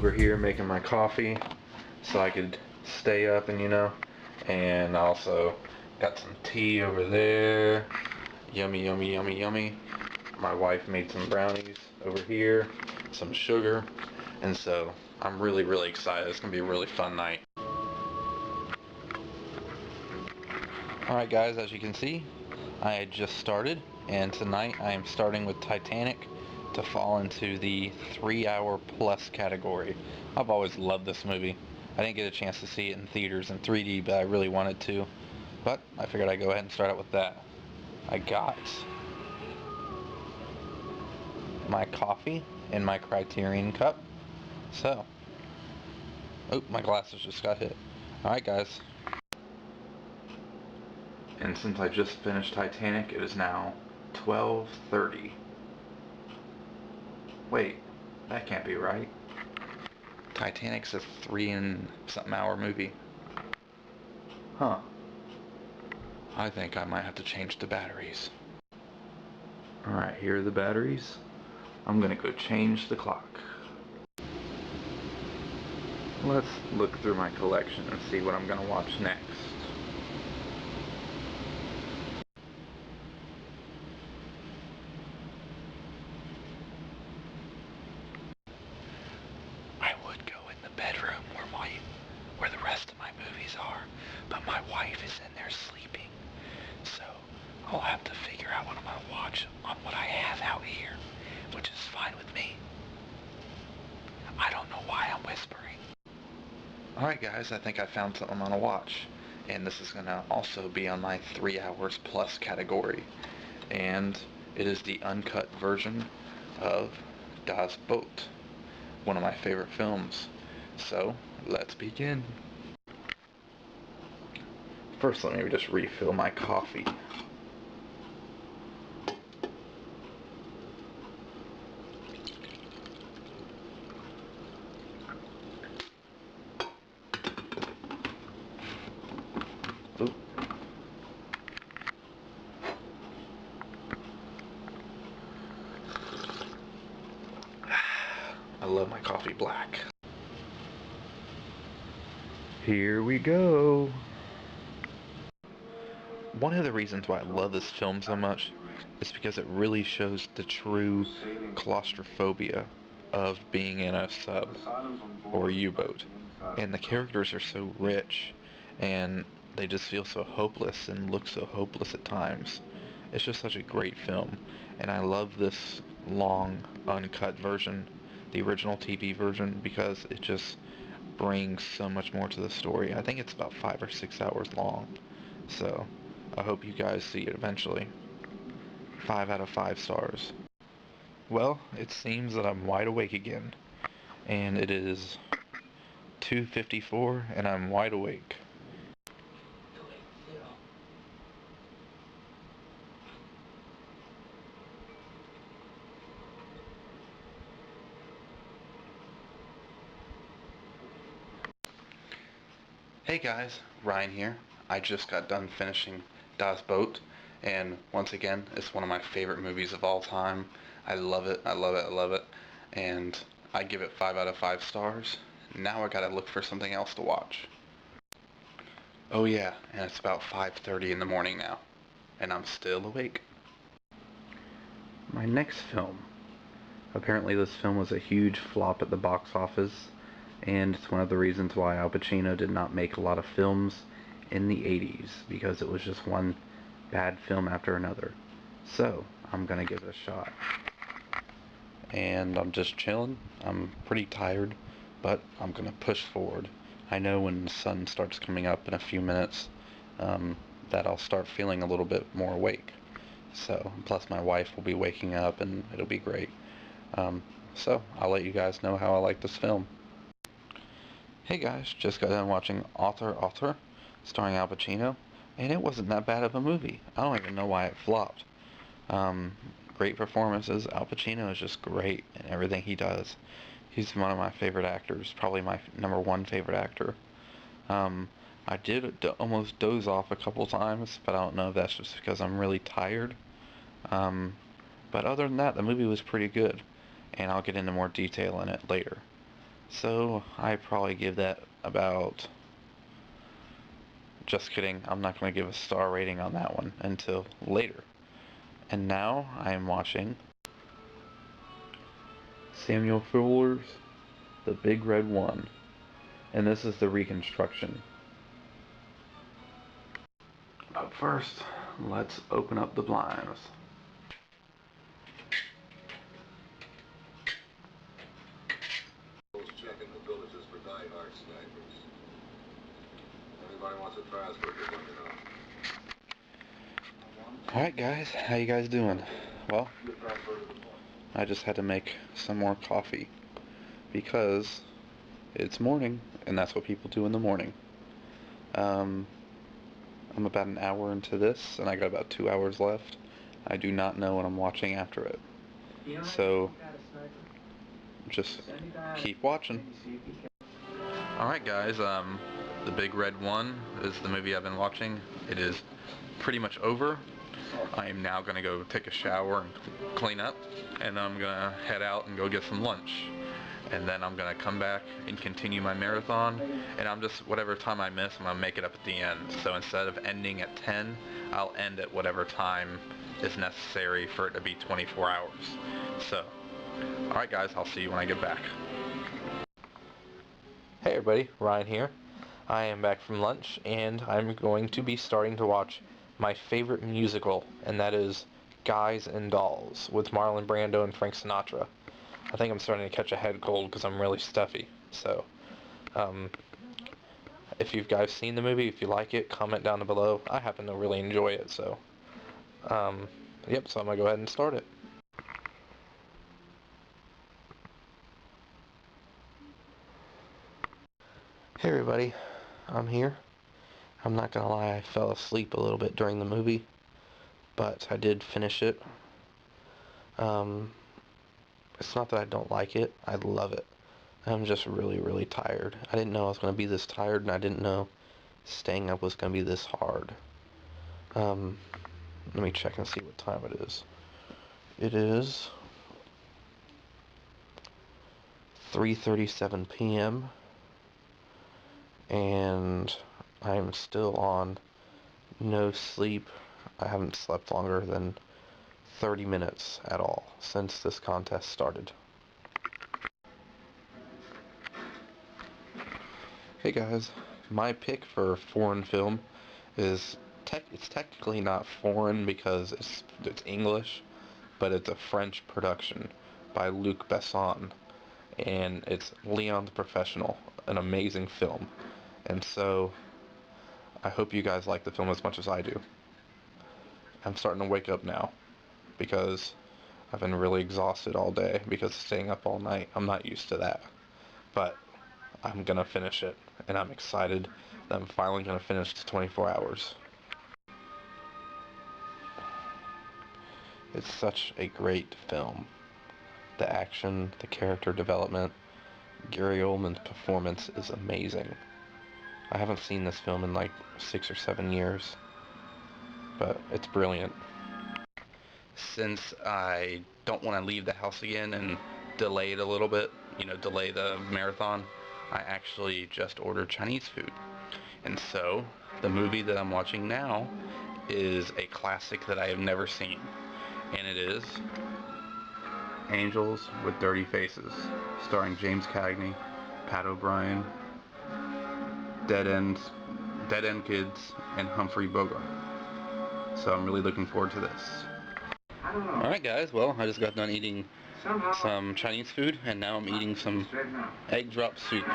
over here making my coffee so I could stay up and also got some tea over there. Yummy, yummy, yummy, yummy. My wife made some brownies over here, some sugar, and so I'm really, really excited. It's gonna be a really fun night. Alright guys, as you can see, I had just started, and tonight I am starting with Titanic to fall into the 3-hour plus category. I've always loved this movie. I didn't get a chance to see it in theaters in 3D, but I really wanted to. But I figured I'd go ahead and start out with that. I got my coffee in my Criterion cup. So, oh, my glasses just got hit. Alright guys. And since I just finished Titanic, it is now 12:30. Wait, that can't be right. Titanic's a 3-and-something hour movie. Huh. I think I might have to change the batteries. Alright, here are the batteries. I'm gonna go change the clock. Let's look through my collection and see what I'm gonna watch next. I would go in the bedroom where the rest of my movies are, but my wife is in there sleeping, so I'll have to figure out what I'm gonna watch on what I have out here, which is fine with me. I don't know why I'm whispering. Alright guys, I think I found something I'm gonna watch, and this is gonna also be on my 3 hours plus category, and it is the uncut version of Das Boot, one of my favorite films. So, let's begin. First, let me just refill my coffee. Ooh. I love my coffee black. Here we go. One of the reasons why I love this film so much is because it really shows the true claustrophobia of being in a sub or a U-boat. And the characters are so rich, and they just feel so hopeless and look so hopeless at times. It's just such a great film, and I love this long, uncut version, the original TV version, because it just brings so much more to the story. I think it's about 5 or 6 hours long, so I hope you guys see it eventually. 5 out of 5 stars. Well, it seems that I'm wide awake again, and it is 2:54 and I'm wide awake. Hey guys, Ryan here. I just got done finishing Das Boot, and once again, it's one of my favorite movies of all time. I love it, I love it, I love it, and I give it 5 out of 5 stars. Now I gotta look for something else to watch. Oh yeah, and it's about 5:30 in the morning now, and I'm still awake. My next film. Apparently this film was a huge flop at the box office, and it's one of the reasons why Al Pacino did not make a lot of films in the 80s, because it was just one bad film after another. So, I'm gonna give it a shot. And I'm just chilling. I'm pretty tired, but I'm gonna push forward. I know when the sun starts coming up in a few minutes, that I'll start feeling a little bit more awake. So, plus my wife will be waking up and it'll be great. So, I'll let you guys know how I like this film. Hey guys, just got done watching Author, starring Al Pacino, and it wasn't that bad of a movie. I don't even know why it flopped. Great performances. Al Pacino is just great in everything he does. He's one of my favorite actors, probably my number one favorite actor. I did almost doze off a couple times, but I don't know if that's just because I'm really tired. But other than that, the movie was pretty good, and I'll get into more detail in it later. So I probably give that about... Just kidding, I'm not going to give a star rating on that one until later. And now I am watching Samuel Fuller's The Big Red One. And this is the reconstruction. But first, let's open up the blinds. Checking the villages for die-hard snipers. Anybody wants a transfer, just let me know. Alright guys, how you guys doing? Well, I just had to make some more coffee because it's morning and that's what people do in the morning. I'm about an hour into this and I got about 2 hours left. I do not know what I'm watching after it. So, just keep watching. Alright guys, The Big Red One is the movie I've been watching. It is pretty much over. I am now going to go take a shower and clean up, and I'm going to head out and go get some lunch. And then I'm going to come back and continue my marathon, and I'm just, whatever time I miss, I'm going to make it up at the end. So instead of ending at 10, I'll end at whatever time is necessary for it to be 24 hours. So, alright guys, I'll see you when I get back. Hey everybody, Ryan here. I am back from lunch, and I'm going to be starting to watch my favorite musical, and that is Guys and Dolls, with Marlon Brando and Frank Sinatra. I think I'm starting to catch a head cold because I'm really stuffy. So, if you guys seen the movie, if you like it, comment down below. I happen to really enjoy it, so, yep, so I'm going to go ahead and start it. Hey everybody, I'm here. I'm not gonna lie, I fell asleep a little bit during the movie, but I did finish it. It's not that I don't like it, I love it. I'm just really, really tired. I didn't know I was gonna be this tired, and I didn't know staying up was gonna be this hard. Let me check and see what time it is. It is 3:37 p.m. and I'm still on no sleep. I haven't slept longer than 30 minutes at all since this contest started. Hey guys, my pick for foreign film is it's technically not foreign because it's English, but it's a French production by Luc Besson, and it's Leon the Professional, an amazing film. And so I hope you guys like the film as much as I do. I'm starting to wake up now because I've been really exhausted all day because staying up all night. I'm not used to that. But I'm gonna finish it, and I'm excited that I'm finally gonna finish the 24 hours. It's such a great film. The action, the character development, Gary Oldman's performance is amazing. I haven't seen this film in like 6 or 7 years, but it's brilliant. Since I don't want to leave the house again and delay it a little bit, delay the marathon, I actually just ordered Chinese food. And so, the movie that I'm watching now is a classic that I have never seen, and it is Angels with Dirty Faces, starring James Cagney, Pat O'Brien, Dead End Kids, and Humphrey Bogart. So I'm really looking forward to this. Alright guys, well, I just got done eating some Chinese food, and now I'm eating some egg drop soup.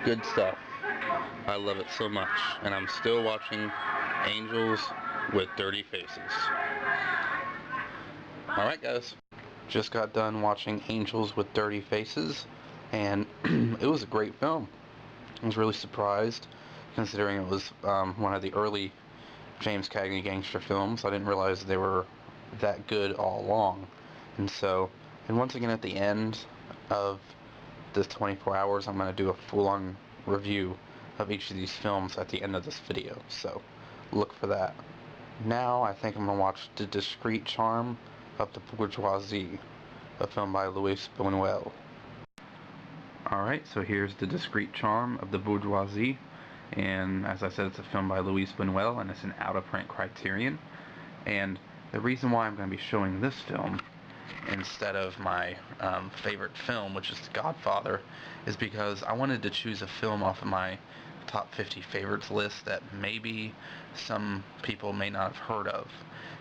Good stuff. I love it so much. And I'm still watching Angels with Dirty Faces. Alright guys, just got done watching Angels with Dirty Faces, and it was a great film. I was really surprised, considering it was one of the early James Cagney gangster films. I didn't realize they were that good all along. And once again at the end of this 24 hours, I'm going to do a full-on review of each of these films at the end of this video. So look for that. Now I think I'm going to watch The Discreet Charm of the Bourgeoisie, a film by Louis Buñuel. Alright, so here's The Discreet Charm of the Bourgeoisie, and as I said, it's a film by Luis Buñuel, and it's an out-of-print Criterion. And the reason why I'm going to be showing this film instead of my favorite film, which is The Godfather, is because I wanted to choose a film off of my top 50 favorites list that maybe some people may not have heard of,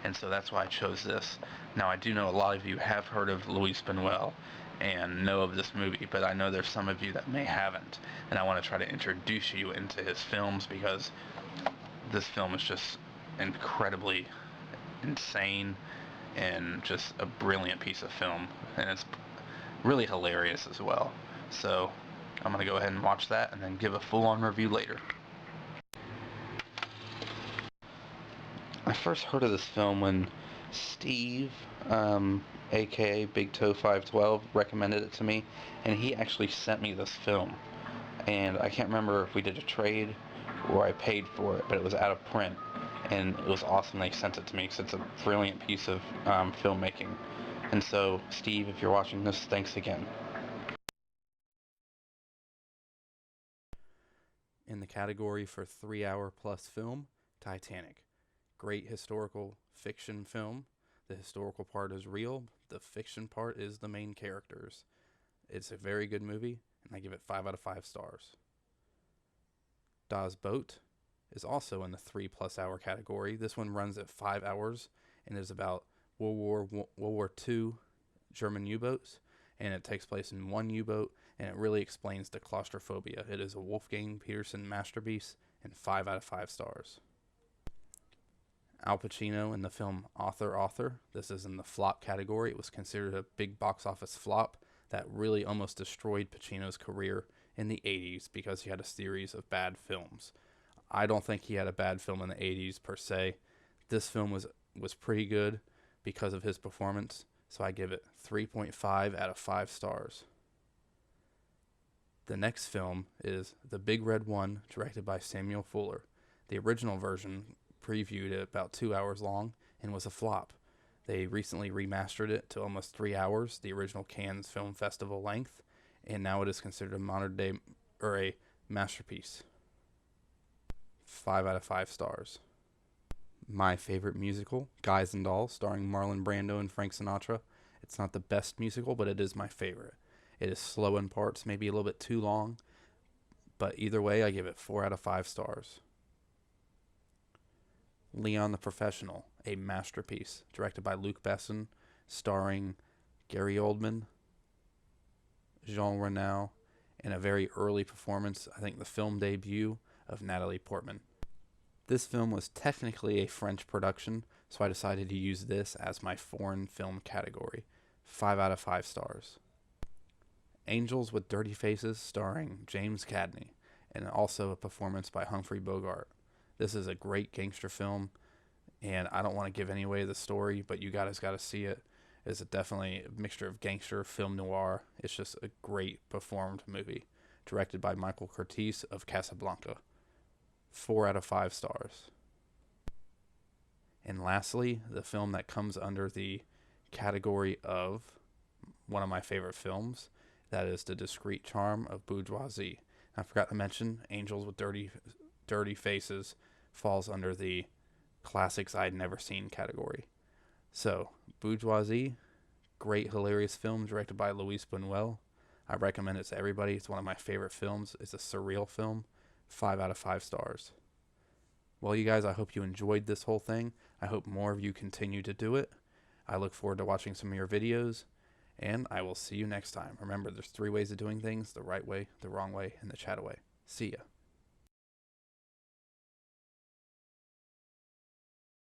and so that's why I chose this. Now, I do know a lot of you have heard of Luis Buñuel and know of this movie, but I know there's some of you that may haven't, and I want to try to introduce you into his films because this film is just incredibly insane and just a brilliant piece of film, and it's really hilarious as well. So I'm going to go ahead and watch that and then give a full-on review later. I first heard of this film when Steve, aka Big Toe 512, recommended it to me, and he actually sent me this film. And I can't remember if we did a trade or I paid for it, but it was out of print, and it was awesome they sent it to me because it's a brilliant piece of filmmaking. And so, Steve, if you're watching this, thanks again. In the category for 3-hour plus film, Titanic. Great historical fiction film. The historical part is real, the fiction part is the main characters. It's a very good movie, and I give it 5 out of 5 stars. Das Boot is also in the 3+ hour category. This one runs at 5 hours and is about World War II German U-boats, and it takes place in one U-boat, and it really explains the claustrophobia. It is a Wolfgang Petersen masterpiece, and 5 out of 5 stars. Al Pacino in the film Author. This is in the flop category. It was considered a big box office flop that really almost destroyed Pacino's career in the 80s because he had a series of bad films. I don't think he had a bad film in the 80s per se. This film was pretty good because of his performance, so I give it 3.5 out of 5 stars. The next film is The Big Red One, directed by Samuel Fuller. The original version previewed at about 2 hours long and was a flop. They recently remastered it to almost 3 hours, the original Cannes Film Festival length, and now it is considered a modern day or a masterpiece. 5 out of 5 stars. My favorite musical, Guys and Dolls, starring Marlon Brando and Frank Sinatra. It's not the best musical, but it is my favorite. It is slow in parts, maybe a little bit too long, but either way, I give it 4 out of 5 stars. Leon the Professional, a masterpiece, directed by Luc Besson, starring Gary Oldman, Jean Reno, and a very early performance, I think the film debut of Natalie Portman. This film was technically a French production, so I decided to use this as my foreign film category. 5 out of 5 stars. Angels with Dirty Faces, starring James Cagney, and also a performance by Humphrey Bogart. This is a great gangster film, and I don't want to give any away the story, but you guys got to see it. It's definitely a mixture of gangster, film noir. It's just a great performed movie, directed by Michael Curtiz of Casablanca. 4 out of 5 stars. And lastly, the film that comes under the category of one of my favorite films, that is The Discreet Charm of Bourgeoisie. I forgot to mention, Angels with Dirty Faces falls under the classics I'd never seen category. So, Bourgeoisie, great hilarious film directed by Luis Buñuel. I recommend it to everybody. It's one of my favorite films. It's a surreal film. 5 out of 5 stars. Well, you guys, I hope you enjoyed this whole thing. I hope more of you continue to do it. I look forward to watching some of your videos, and I will see you next time. Remember, there's 3 ways of doing things: the right way, the wrong way, and the Chattaway. See ya.